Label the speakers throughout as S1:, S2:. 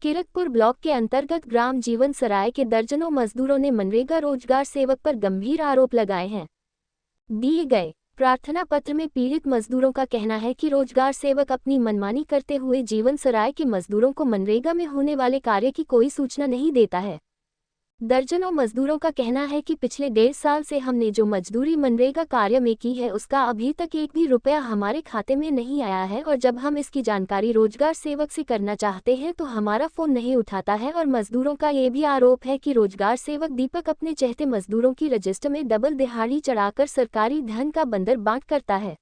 S1: Kiratpur block के अंतर्गत ग्राम जीवन सराय के दर्जनों मजदूरों ने मनरेगा रोजगार सेवक पर गंभीर आरोप लगाए हैं। दिए गए प्रार्थना पत्र में पीड़ित मजदूरों का कहना है कि रोजगार सेवक अपनी मनमानी करते हुए जीवन सराय के मजदूरों को मनरेगा में होने वाले कार्य की कोई सूचना नहीं देता है। दर्जनों मजदूरों का कहना है कि पिछले 1.5 साल से हमने जो मजदूरी मनरेगा कार्य में की है उसका अभी तक एक भी रुपया हमारे खाते में नहीं आया है, और जब हम इसकी जानकारी रोजगार सेवक से करना चाहते हैं तो हमारा फोन नहीं उठाता है। और मजदूरों का ये भी आरोप है कि रोजगार सेवक दीपक अपने चहेते मजदूरों की रजिस्टर में डबल दिहाड़ी चढ़ाकर सरकारी धन का बंदर बांट करता है।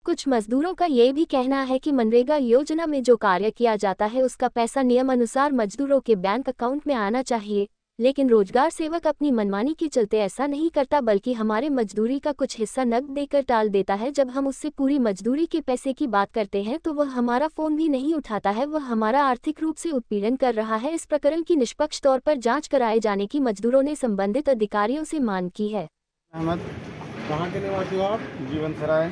S1: कुछ मजदूरों का ये भी कहना है कि मनरेगा योजना में जो कार्य किया जाता है उसका पैसा नियम अनुसार मजदूरों के बैंक अकाउंट में आना चाहिए, लेकिन रोजगार सेवक अपनी मनमानी के चलते ऐसा नहीं करता, बल्कि हमारे मजदूरी का कुछ हिस्सा नकद देकर टाल देता है। जब हम उससे पूरी मजदूरी के पैसे की बात करते हैं तो वह हमारा फोन भी नहीं उठाता है। वह हमारा आर्थिक रूप से उत्पीड़न कर रहा है। इस प्रकरण की निष्पक्ष तौर पर जांच कराए जाने की मजदूरों ने संबंधित अधिकारियों से मांग की है।
S2: अहमद,
S3: कहाँ के निवासी हो आप?
S2: जीवन सराय।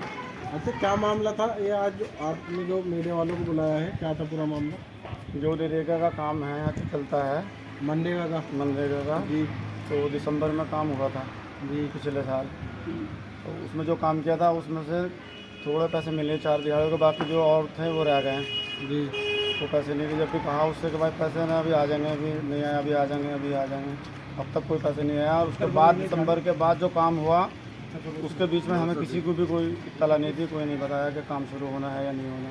S3: अच्छा, क्या मामला था ये आज आपने जो मीडिया वालों को बुलाया है? क्या था पूरा मामला?
S2: जो नरेगा का काम है अच्छा चलता है,
S3: मनरेगा का?
S2: मनरेगा का
S3: जी
S2: तो दिसंबर में काम हुआ था
S3: जी।
S2: पिछले साल। तो उसमें जो काम किया था उसमें से थोड़े पैसे मिले 4 दिहाड़ियों के, बाकी जो और थे वो रह गए हैं।
S3: जी
S2: वो पैसे नहीं थे। जब भी कहा उससे के बाद पैसे ना अभी आ जाएंगे, अभी नहीं आया, अभी आ जाएंगे, अभी आ जाएंगे, अब तक कोई पैसे नहीं आया। और उसके बाद दिसंबर के बाद जो काम हुआ उसके बीच में हमें किसी को भी कोई इत्तला नहीं थी, कोई नहीं बताया कि काम शुरू होना है या नहीं होना।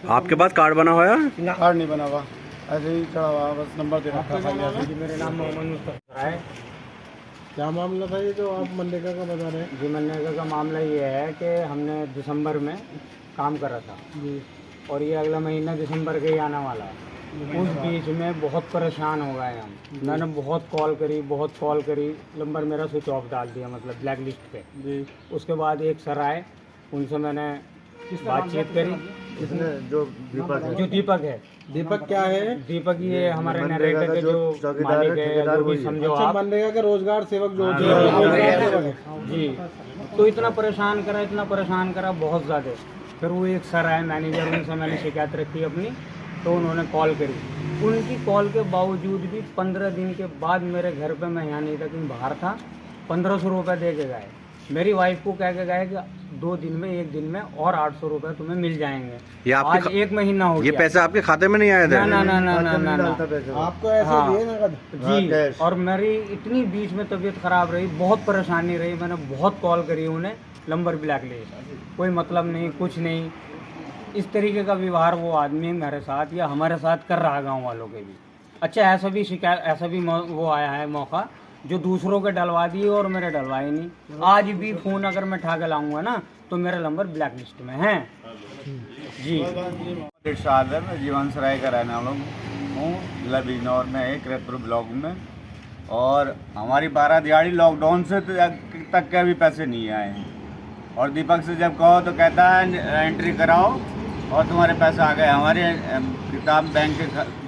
S4: आपके पास कार्ड बना हुआ है?
S2: कार्ड नहीं बना हुआ, ऐसे ही चढ़ा हुआ, बस नंबर दे रखा था।
S3: मेरा नाम मोहम्मद मुस्तफा है। क्या मामला था ये जो आप मनरेगा का बता रहे हैं?
S5: जी, मनरेगा का मामला ये है कि हमने दिसंबर में काम करा था
S3: जी
S5: और ये अगला महीना दिसंबर के ही आने वाला है। उस बीच में बहुत परेशान हो गए हम। मैंने बहुत कॉल करी, नंबर मेरा स्विच ऑफ डाल दिया, मतलब ब्लैक लिस्ट पे।
S3: जी।
S5: उसके बाद एक सर आए, उनसे मैंने बातचीत करी।
S2: इसने जो दीपक है,
S5: जो दीपक है,
S3: दीपक क्या है?
S5: दीपक ये हमारे
S2: मनरेगा
S5: नरेगा के जो
S2: चौकीदार
S5: मालिक
S2: है,
S5: है,
S2: ठेकेदार
S5: जो भी
S2: वही है।
S5: समझो
S3: अच्छा,
S5: आप।
S3: मनरेगा के रोजगार सेवक जो होते हैं,
S5: हाँ,
S3: रोजगार सेवक है।
S5: जी, तो इतना परेशान करा बहुत ज़्यादा। फिर वो एक सर आए मैनेजर, उनसे मैंने शिकायत रखी अपनी, तो उन्होंने कॉल करी। उनकी कॉल के बावजूद भी 15 दिन के बाद मेरे घर पे, मैं यहाँ नहीं था कहीं बाहर था, 1500 रुपये दे के गए। मेरी वाइफ को कह के गए कि 2 दिन में, 1 दिन में और 800 रुपये तुम्हें मिल जाएंगे।
S4: ये
S5: आज 1 महीना हो
S4: ये
S5: गया।
S4: पैसे आपके खाते में नहीं आए थे?
S5: ना।
S3: आपको ऐसे
S5: हाँ।
S3: दिए नगद?
S5: जी,
S2: कैश।
S5: और मेरी इतनी बीच में तबीयत खराब रही, बहुत परेशानी रही। मैंने बहुत कॉल करी उन्हें, नंबर ब्लैक लिस्ट, कोई मतलब नहीं, कुछ नहीं। इस तरीके का व्यवहार वो आदमी मेरे साथ या हमारे साथ कर रहा, गांव वालों के भी। अच्छा, ऐसा भी वो आया है मौका जो दूसरों के डलवा दिए और मेरे डलवाए नहीं। आज भी फ़ोन अगर मैं ठा के लाऊंगा ना तो मेरा नंबर ब्लैक लिस्ट में है। जी,
S6: 1.5 साल है। मैं जीवन सराय का रहने वाला हूँ, जिला बिजनौर में है, कीरतपुर ब्लॉक में। और हमारी 12 दिहाड़ी लॉकडाउन से तक के भी पैसे नहीं आए हैं। और दीपक से जब कहो तो कहता है एंट्री कराओ और तुम्हारे पैसे आ गए। हमारे किताब, बैंक के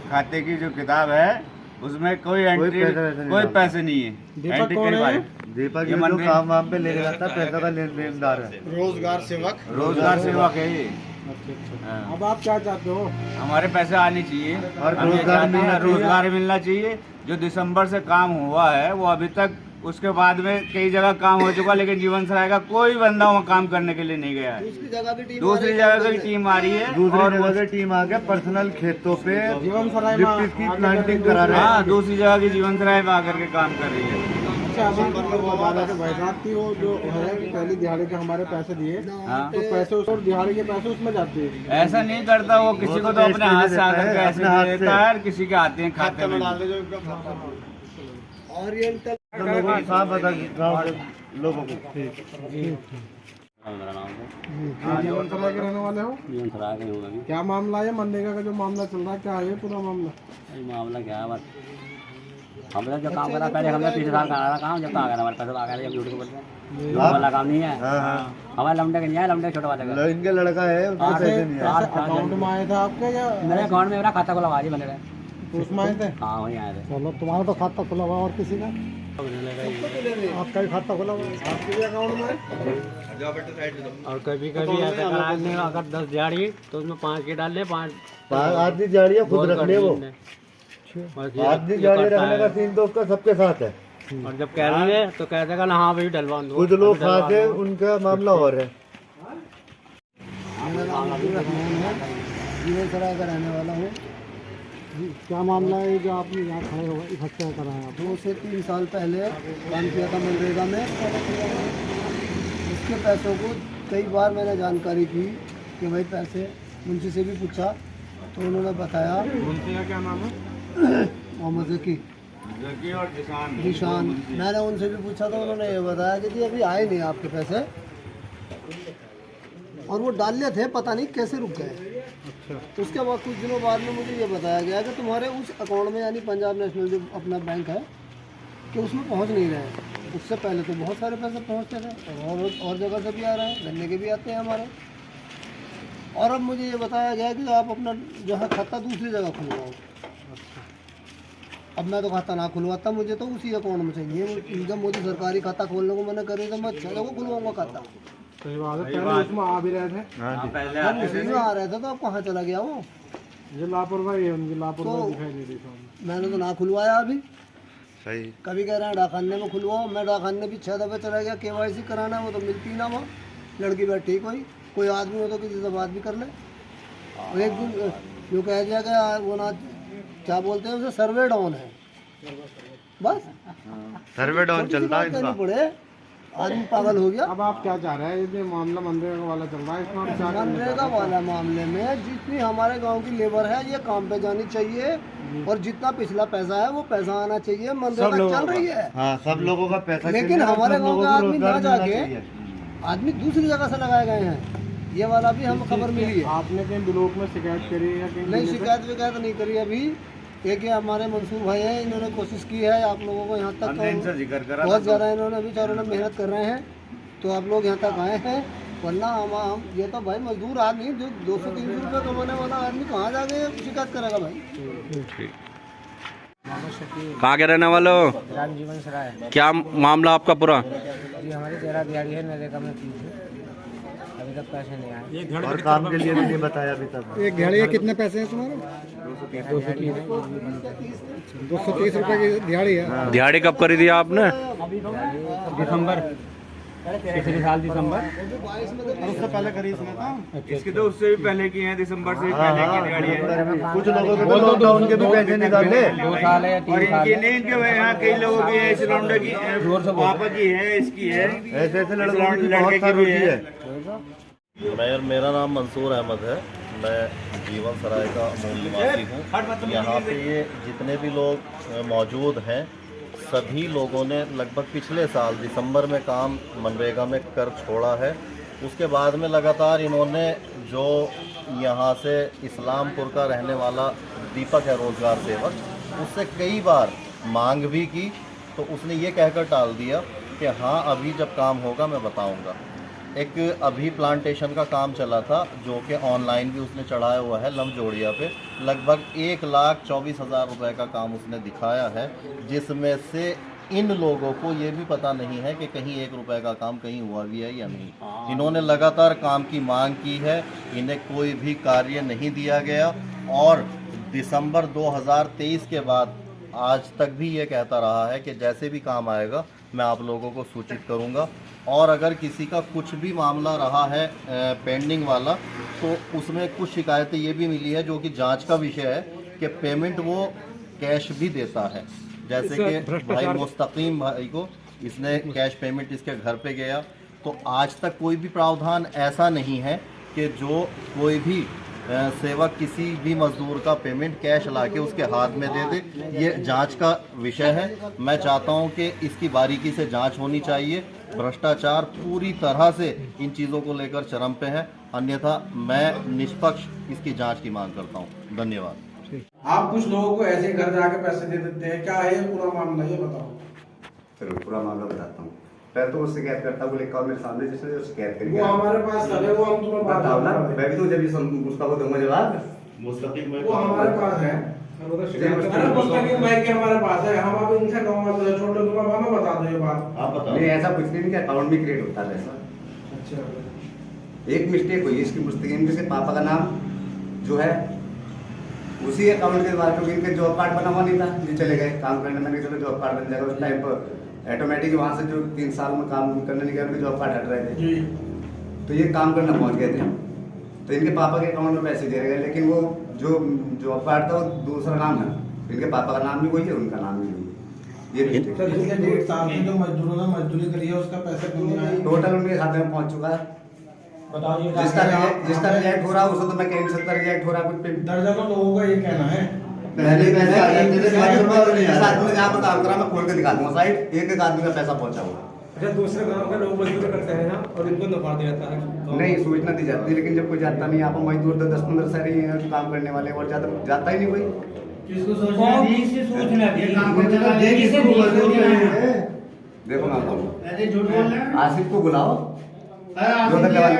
S6: खाते की जो किताब है उसमें कोई एंट्री, कोई पैसे नहीं है।
S3: दीपक कौन है?
S2: दीपक ये जो काम वाम पे लेके जाता है, पैसा का लेनदार है,
S3: रोजगार सेवक
S6: है ये। हाँ।
S3: अब आप क्या चाहते हो?
S6: हमारे पैसे आने चाहिए
S2: और
S6: हम ये
S2: रोजगार
S6: चाहते हैं,
S2: मिलना चाहिए।
S6: रोजगार मिलना चाहिए। जो दिसंबर से काम हुआ है वो अभी तक, उसके बाद में कई जगह काम हो चुका, लेकिन जीवन सराय का कोई बंदा वहाँ काम करने के लिए नहीं गया है। दूसरी जगह की टीम आ रही है
S2: दूसरी
S6: और
S2: जगह से टीम आके पर्सनल खेतों पे
S3: जीवन सराय में
S2: लिफ्ट की
S3: आगे
S2: प्लांटिंग
S3: करके
S2: करा रहे हैं।
S6: हाँ, दूसरी जगह की जीवन सराय में आकर के काम कर रही है।
S3: अच्छा, अभी बता रहे थे भाई साहब की वो जो है कि पहली दिहाड़ी के हमारे पैसे दिए,
S6: हाँ।
S3: तो पैसे उस और दिहाड़ी के पैसे उसमें जाते हैं।
S6: ऐसा नहीं करता वो, किसी को तो अपने हाथ से आकर के ऐसे
S2: अपने हाथ
S6: दे
S2: से।
S6: देता है, किसी के आते हैं खाते में।
S2: तो लोगों को साफ बता गाँव के लोगों को।
S3: जीवन सराय के रहने वाले हो?
S5: जीवन सराय के होगा।
S3: क्या मामला है मनरेगा का जो मामला चल रहा है, क्या है पूरा मामला?
S5: मामला क्या है? बस हमने जो काम करा, पहले हमने 3 साल करा था काम, जब आ गया हमारे पैसे आ गए, जब ड्यूटी को बोलते हैं वाला काम नहीं है। हमारे लमडे का नहीं है, लमडे छोटे वाले का।
S2: इनके लड़का है, उनके पैसे नहीं आए।
S3: पैसे अकाउंट में आए थे आपके या?
S5: मेरे अकाउंट में मेरा खाता खुला जी मैंने।
S3: उसमें आए थे?
S5: हाँ वहीं आए थे।
S3: चलो, तुम्हारा तो खाता खुला हुआ और किसी का? आपका भी खाता खुला हुआ है? आपके भी अकाउंट में है?
S5: और कभी कभी ऐसा कराने अगर 10 दिहाड़ी तो उसमें 5 के डाल ले, 5
S3: आधी दिहाड़ियाँ खुद रख ले वो। आधी दिहाड़ी रखने का सीन तो उसका सबके साथ है।
S5: और जब कह रहे हैं तो कह देगा ना हाँ भाई डलवा दो।
S3: कुछ लोग खाते उनका मामला और है। जीवन सराय का रहने वाला हूँ। क्या मामला है जो आपने यहाँ खड़े हो इकट्ठा कराया?
S7: 2 से 3 साल पहले काम किया था मनरेगा में। इसके पैसों को कई बार मैंने जानकारी की कि भाई पैसे मुंशी से भी पूछा तो उन्होंने बताया।
S3: मुंशी का क्या नाम है?
S7: मोहम्मद
S6: जकी और
S7: निशान। मैंने उनसे भी पूछा तो उन्होंने ये बताया कि जी अभी आए नहीं आपके पैसे, और वो डाले थे, पता नहीं कैसे रुक गए।
S3: अच्छा।
S7: उसके बाद कुछ दिनों बाद में मुझे ये बताया गया कि तुम्हारे उस अकाउंट में, यानी पंजाब नेशनल जो अपना बैंक है, कि उसमें पहुंच नहीं रहे। उससे पहले तो बहुत सारे पैसे पहुंचते थे और जगह से भी आ रहे हैं, गन्ने के भी आते हैं हमारे। और अब मुझे ये बताया गया कि आप अपना जो है खाता दूसरी जगह खुलवाओ। अब मैं तो खाता ना खुलवाता, मुझे तो उसी अकाउंट में चाहिए। जब मुझे सरकारी खाता खोलने को मैंने करी तो मैं 6 जगह खुलवाऊंगा खाता।
S3: सही बात है। पहले उसमें आ भी रहे थे।
S7: हम उसी में आ रहे थे तो अब कहाँ चला गया वो?
S3: ये लापरवाही है, उनकी लापरवाही दिखाई दे रही है।
S7: मैंने तो ना खुलवाया अभी।
S4: सही।
S7: कभी कह रहे हैं डाकखाने में खुलवाओ, मैं डाकखाने भी 6 दफ़े चला गया। KYC कराना, वो तो मिलती ना वहाँ। लड़की बैठी कोई आदमी हो तो किसी से बात भी कर ले। और एक दिन यूँ कह दिया कि वो ना क्या बोलते हैं उसे, सर्वे डाउन है। बस
S4: सर्वे डाउन चलता है
S7: इसका। पड़े आदमी पागल हो गया।
S3: अब आप क्या चाह रहे हैं? ये मामला मनरेगा वाला चल रहा है, इसमें आप क्या करना
S7: मनरेगा
S3: चाहते हैं?
S7: वाला मामले में जितनी हमारे गांव की लेबर है ये काम पे जानी चाहिए, और जितना पिछला पैसा है वो पैसा आना चाहिए। मनरेगा चल रही है,
S2: हाँ, सब लोगों का पैसा,
S7: लेकिन हमारे गांव के आदमी ना जाके आदमी दूसरी जगह से लगाए गए हैं। ये वाला भी हमें खबर मिली है।
S3: आपने कहीं ब्लॉक में शिकायत करी है या कहीं?
S7: नहीं, शिकायत नहीं करी अभी। एक ये हमारे मंसूर भाई हैं, इन्होंने कोशिश की है आप लोगों को यहाँ तक,
S6: जिक्र करा
S7: बहुत ज़्यादा इन्होंने बेचारों ने मेहनत कर रहे हैं, तो आप लोग यहाँ तक आए हैं। वरना हम ये तो भाई मजदूर आदमी जो 200-300 रुपये कमाने वाला आदमी कहाँ जाके शिकायत करेगा भाई?
S4: कहाँ के रहने वाले हो?
S5: ग्राम जीवन सराय।
S4: क्या मामला आपका पूरा?
S5: जी हमारी 13 दिहाड़ी है, नरेगा में की है, अभी तक पैसे नहीं आए।
S2: और काम के लिए भी नहीं बताया अभी तक।
S3: एक दिहाड़ी के कितने पैसे हैं तुम्हारे? 230 रुपए की दिहाड़ी है।
S4: दिहाड़ी कब करी थी आपने?
S5: दिसंबर, पिछले साल दिसंबर।
S2: और उससे पहले करी इसमें था।
S6: इसके तो उससे भी पहले की है, दिसंबर से भी पहले की दिहाड़ी है।
S2: कुछ लोगों के तो लॉकडाउन के भी पैसे निकाले।
S5: 2 साल है या 3
S6: और
S5: साल
S6: इनकी नहीं, इनके यहाँ कई लोगों की है, सिलेंडर की, पापा की है, इसकी है,
S2: ऐसे ऐसे लड़कों की बहुत सारी है।
S8: मेरा नाम मंसूर अहमद है। मैं जीवन सराय का मूल निवासी हूँ। यहाँ पे ये जितने भी लोग मौजूद हैं, सभी लोगों ने लगभग पिछले साल दिसंबर में काम मनरेगा में कर छोड़ा है। उसके बाद में लगातार इन्होंने, जो यहाँ से इस्लामपुर का रहने वाला दीपक है रोज़गार सेवक, उससे कई बार मांग भी की, तो उसने ये कहकर टाल दिया कि हाँ अभी जब काम होगा मैं बताऊँगा। एक अभी प्लांटेशन का काम चला था जो कि ऑनलाइन भी उसने चढ़ाया हुआ है लमजोड़िया पे, लगभग 1,24,000 रुपये का काम उसने दिखाया है, जिसमें से इन लोगों को ये भी पता नहीं है कि कहीं 1 रुपये का काम कहीं हुआ भी है या नहीं। इन्होंने लगातार काम की मांग की है, इन्हें कोई भी कार्य नहीं दिया गया, और दिसंबर 2023 के बाद आज तक भी ये कहता रहा है कि जैसे भी काम आएगा मैं आप लोगों को सूचित करूंगा। और अगर किसी का कुछ भी मामला रहा है पेंडिंग वाला, तो उसमें कुछ शिकायतें ये भी मिली है जो कि जांच का विषय है कि पेमेंट वो कैश भी देता है। जैसे कि भाई मुस्तकीम भाई को इसने कैश पेमेंट इसके घर पे गया, तो आज तक कोई भी प्रावधान ऐसा नहीं है कि जो कोई भी सेवक किसी भी मजदूर का पेमेंट कैश लाके उसके हाथ में दे दे। ये जांच का विषय है। मैं चाहता हूं कि इसकी बारीकी से जांच होनी चाहिए। भ्रष्टाचार पूरी तरह से इन चीज़ों को लेकर चरम पे है, अन्यथा मैं निष्पक्ष इसकी जांच की मांग करता हूं। धन्यवाद।
S3: आप कुछ लोगों को ऐसे घर जाके पैसे दे देते हैं, क्या है ये पूरा मामला, ये बताओ।
S9: चलो पूरा मामला बताता हूँ। पहले तो वो शिकायत करता, बोले कॉल मेरे सामने जिसने जो शिकायत करी
S3: वो हमारे पास है, वो हम तुम्हें
S9: बताओ ना। मैं भी तो जब उसका वो दूंगा जवाब।
S3: वो हमारे पास है, हमारे पास है, हम अब इनसे कहूँगा छोड़ दो, तुम हमें बता दो ये बात।
S6: आप बताओ।
S9: नहीं ऐसा कुछ नहीं कि अकाउंट में क्रिएट होता है पैसा।
S3: अच्छा,
S9: एक मिस्टेक हुई इसकी पुस्तक में, जैसे पापा का नाम जो है उसी अकाउंट के बाद, क्योंकि इनके जॉब कार्ड बना हुआ नहीं था, ये चले गए काम करने में, चलो जॉब कार्ड बन जाएगा। उस टाइम पर ऑटोमेटिक वहाँ से जो 3 साल में काम करने नहीं गए उनके जॉब कार्ड हट रहे थे, तो ये काम करना पहुँच गए थे, तो इनके पापा के अकाउंट में पैसे दे रहे गए, लेकिन वो जो जॉब कार्ड था वो दूसरा नाम है, इनके पापा का नाम भी वही है, उनका नाम भी वही है। ये मिस्टेक
S3: सर पिछले 1.5 साल से जो मजदूरों ने मजदूरी करी है उसका पैसा क्यों नहीं आया?
S9: टोटल उनके खाते में पहुँच चुका है।
S3: बताओ ये
S9: जिसका रिजेक्ट हो रहा है उसको तो मैं कह नहीं सकता रिजेक्ट हो रहा है, कुछ
S3: दर्जनों लोगों का ये कहना है।
S9: पहले पैसे आ जाते थे, साथ में जहाँ पर काम करा मैं खोल के दिखा दूंगा साइड, एक आदमी का पैसा पहुंचा हुआ।
S3: अच्छा, दूसरे गांव के लोग मजदूरी करते हैं ना और इनको नफा दिया जाता है।
S9: नहीं सूचना दी जाती है, लेकिन जब कोई जाता नहीं, यहाँ पर मजदूर तो 10-15 सारे ही हैं जो काम करने वाले, और ज्यादा जाता ही नहीं कोई।
S5: किसको सूचना दी?
S9: देखो मैं बताऊँ, आसिफ को बुलाओ, जो करने वाले